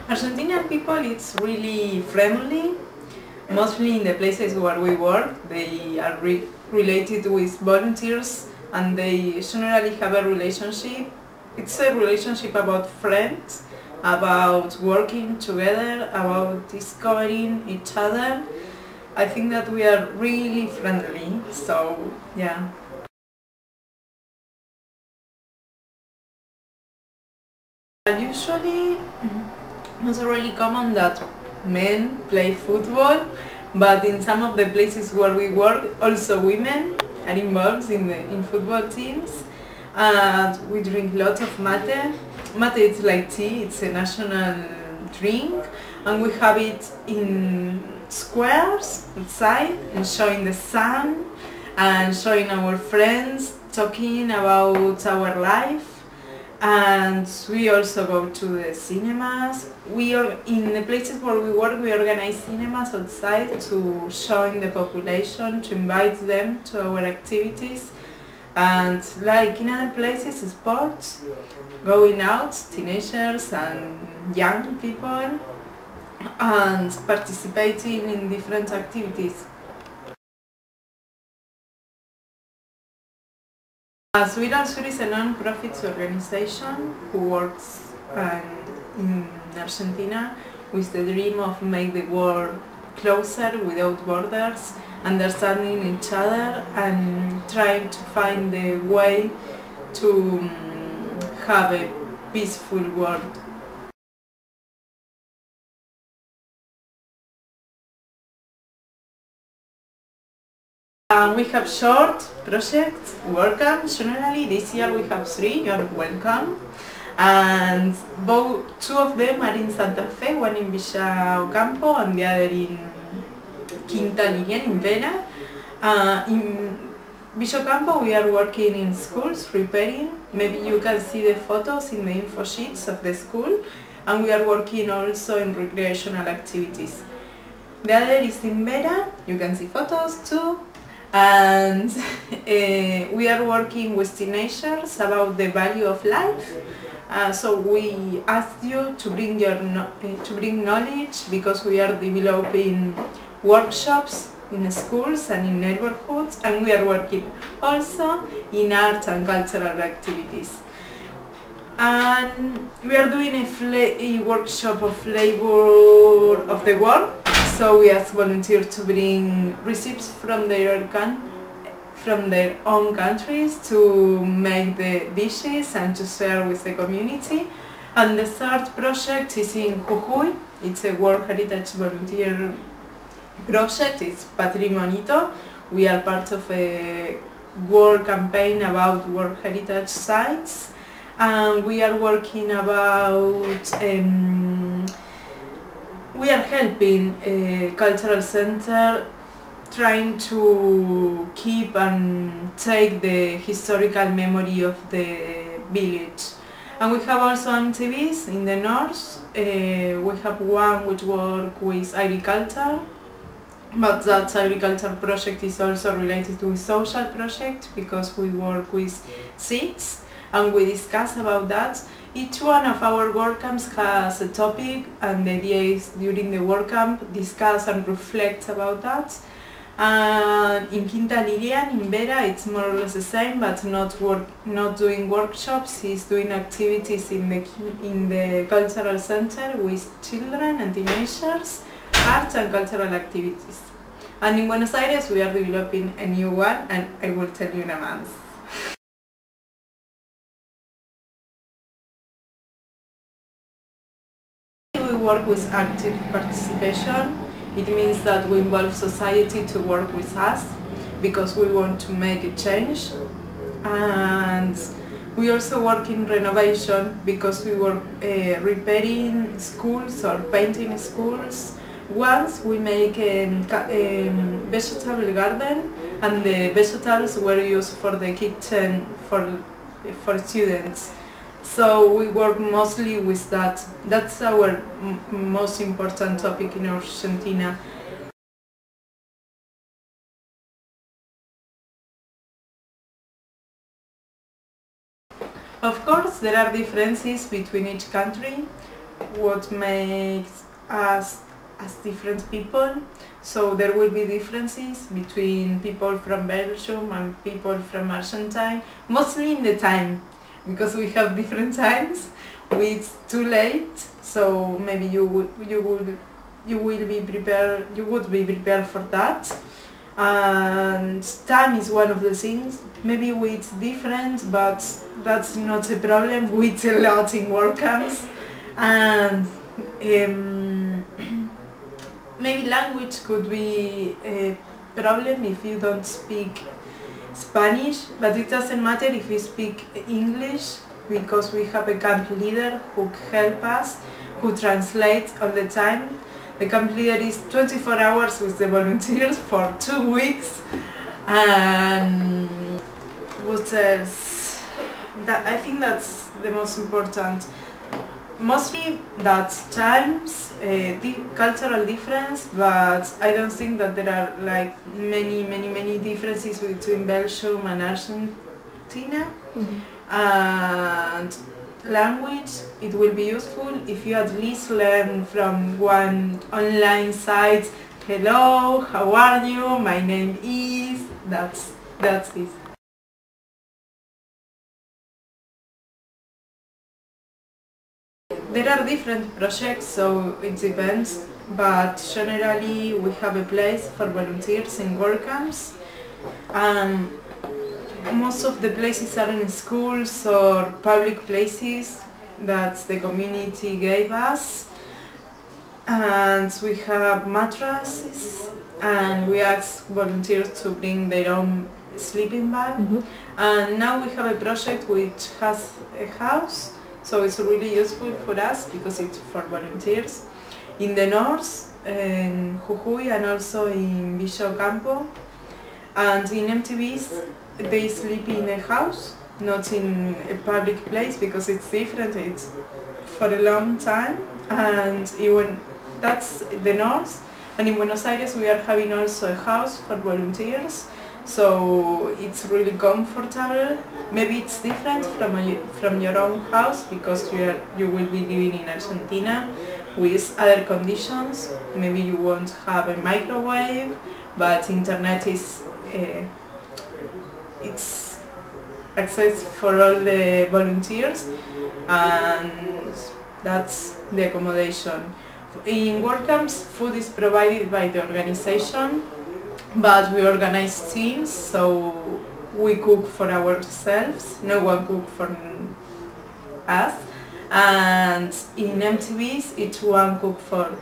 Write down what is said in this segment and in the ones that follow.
Argentinian people, it's really friendly, mostly in the places where we work. They are related with volunteers and they generally have a relationship. It's a relationship about friends, about working together, about discovering each other. I think that we are really friendly, so yeah. Usually, it's really common that men play football, but in some of the places where we work, also women are involved in football teams. And we drink lots of mate. Mate is like tea, it's a national drink, and we have it in squares outside, enjoying the sun and showing our friends, talking about our life. And we also go to the cinemas. We are in the places where we work. We organize cinemas outside to showing the population, to invite them to our activities. And like in other places, sports, going out, teenagers and young people, and participating in different activities. Subir is a non-profit organization who works in Argentina with the dream of make the world closer without borders, understanding each other and trying to find the way to have a peaceful world. We have short projects, WordCamp. Generally this year we have 3, you're welcome. And two of them are in Santa Fe, one in Villa Ocampo and the other in Quinta Línea in Vera. In Villa Ocampo we are working in schools, repairing. Maybe you can see the photos in the info sheets of the school. And we are working also in recreational activities. The other is in Vera, you can see photos too. And we are working with teenagers about the value of life. So we asked you to bring knowledge because we are developing workshops in schools and in neighborhoods, and we are working also in art and cultural activities. And we are doing a workshop of flavor of the world. So we ask volunteers to bring recipes from their own countries to make the dishes and to share with the community. And the third project is in Jujuy. It's a World Heritage Volunteer project. It's Patrimonito. We are part of a world campaign about World Heritage sites. And we are working about we are helping a cultural center trying to keep and take the historical memory of the village. And we have also MTVs in the north. We have one which works with agriculture, but that agriculture project is also related to a social project because we work with seeds and we discuss about that. Each one of our WordCamps has a topic, and the idea is during the WordCamp discuss and reflect about that. And in Quinta Lilian, in Vera, it's more or less the same, but not doing workshops. He's doing activities in the cultural center with children and teenagers, arts and cultural activities. And in Buenos Aires, we are developing a new one, and I will tell you in a month. We work with active participation. It means that we involve society to work with us because we want to make a change. And we also work in renovation because we work repairing schools or painting schools. Once we make a vegetable garden, and the vegetables were used for the kitchen for students. So we work mostly with that. That's our most important topic in Argentina. Of course, there are differences between each country. what makes us as different people. So there will be differences between people from Belgium and people from Argentine, mostly in the time, because we have different times. It's too late, so maybe you would be prepared for that. And time is one of the things. Maybe it's different, but that's not a problem. We eat a lot in work camps, and maybe language could be a problem if you don't speak Spanish, but it doesn't matter if you speak English, because we have a camp leader who helps us, who translates all the time. The camp leader is 24 hours with the volunteers for 2 weeks. And what else? I think that's the most important. Mostly that times, cultural difference, but I don't think that there are like many differences between Belgium and Argentina. And language, it will be useful if you at least learn from one online site. Hello, how are you? My name is. That's it. There are different projects, so it depends, but generally we have a place for volunteers in work camps. Most of the places are in schools or public places that the community gave us, and we have mattresses, and we ask volunteers to bring their own sleeping bag. And now we have a project which has a house, so it's really useful for us because it's for volunteers in the north, in Jujuy, and also in Villa Campo. And in MTVs they sleep in a house, not in a public place, because it's different, it's for a long time. And even that's the north. And in Buenos Aires we are having also a house for volunteers, so it's really comfortable. Maybe it's different from your own house, because you will be living in Argentina with other conditions. Maybe you won't have a microwave, but internet is it's access for all the volunteers, and that's the accommodation. In work camps, food is provided by the organization, but we organize teams, so we cook for ourselves, no one cooks for us. And in MTVs, each one cooks for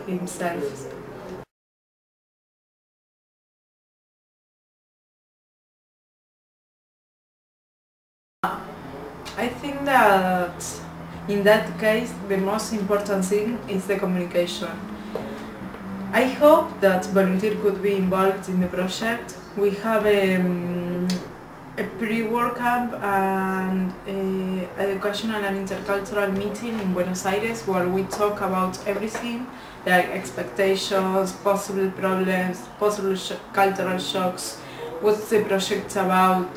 himself. I think that in that case the most important thing is the communication. I hope that volunteers could be involved in the project. We have a pre-work camp and educational and intercultural meeting in Buenos Aires, where we talk about everything, like expectations, possible problems, possible cultural shocks, what's the project about,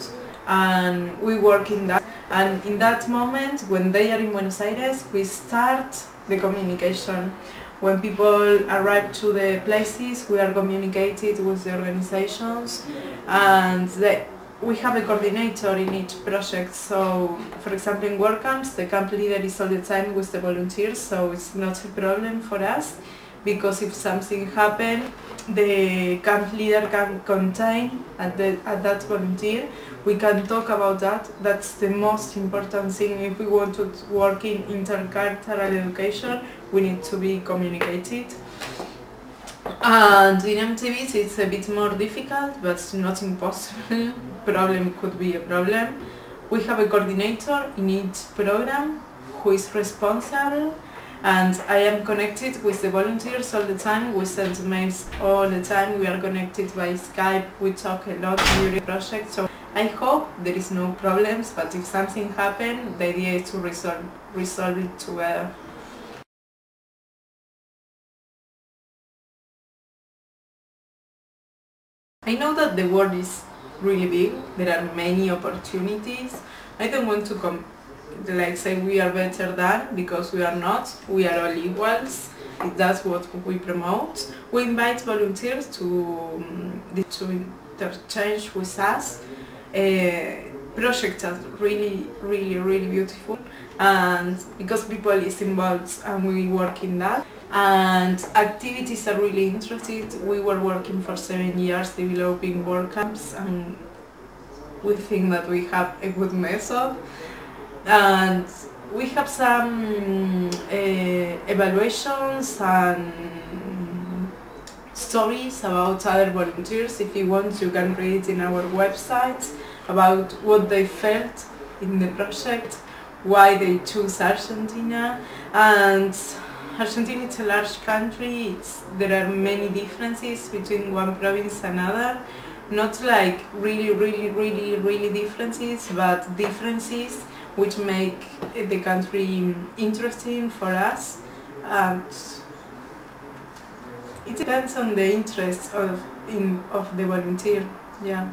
and we work in that. And in that moment, when they are in Buenos Aires, we start the communication. When people arrive to the places, we are communicated with the organizations, and we have a coordinator in each project. So, for example, in work camps, the camp leader is all the time with the volunteers, so it's not a problem for us, because if something happens, the camp leader can contain at that volunteer. We can talk about that. That's the most important thing. If we want to work in intercultural education, we need to be communicated. And in MTVs it's a bit more difficult, but it's not impossible. Problem could be a problem. We have a coordinator in each program who is responsible, and I am connected with the volunteers all the time. We send mails all the time. We are connected by Skype. We talk a lot during the project. So I hope there is no problems, but if something happens, the idea is to resolve it together. I know that the world is really big. There are many opportunities. I don't want like say we are better than, because we are not. We are all equals. That's what we promote. We invite volunteers to interchange with us. Projects are really beautiful, and because people is involved and we work in that. And activities are really interesting. We were working for 7 years developing work camps, and we think that we have a good method. And we have some evaluations and stories about other volunteers. If you want, you can read in our website about what they felt in the project, why they choose Argentina. And Argentina is a large country. There are many differences between one province and another. Not like really differences, but differences which make the country interesting for us. And it depends on the interest of the volunteer. Yeah.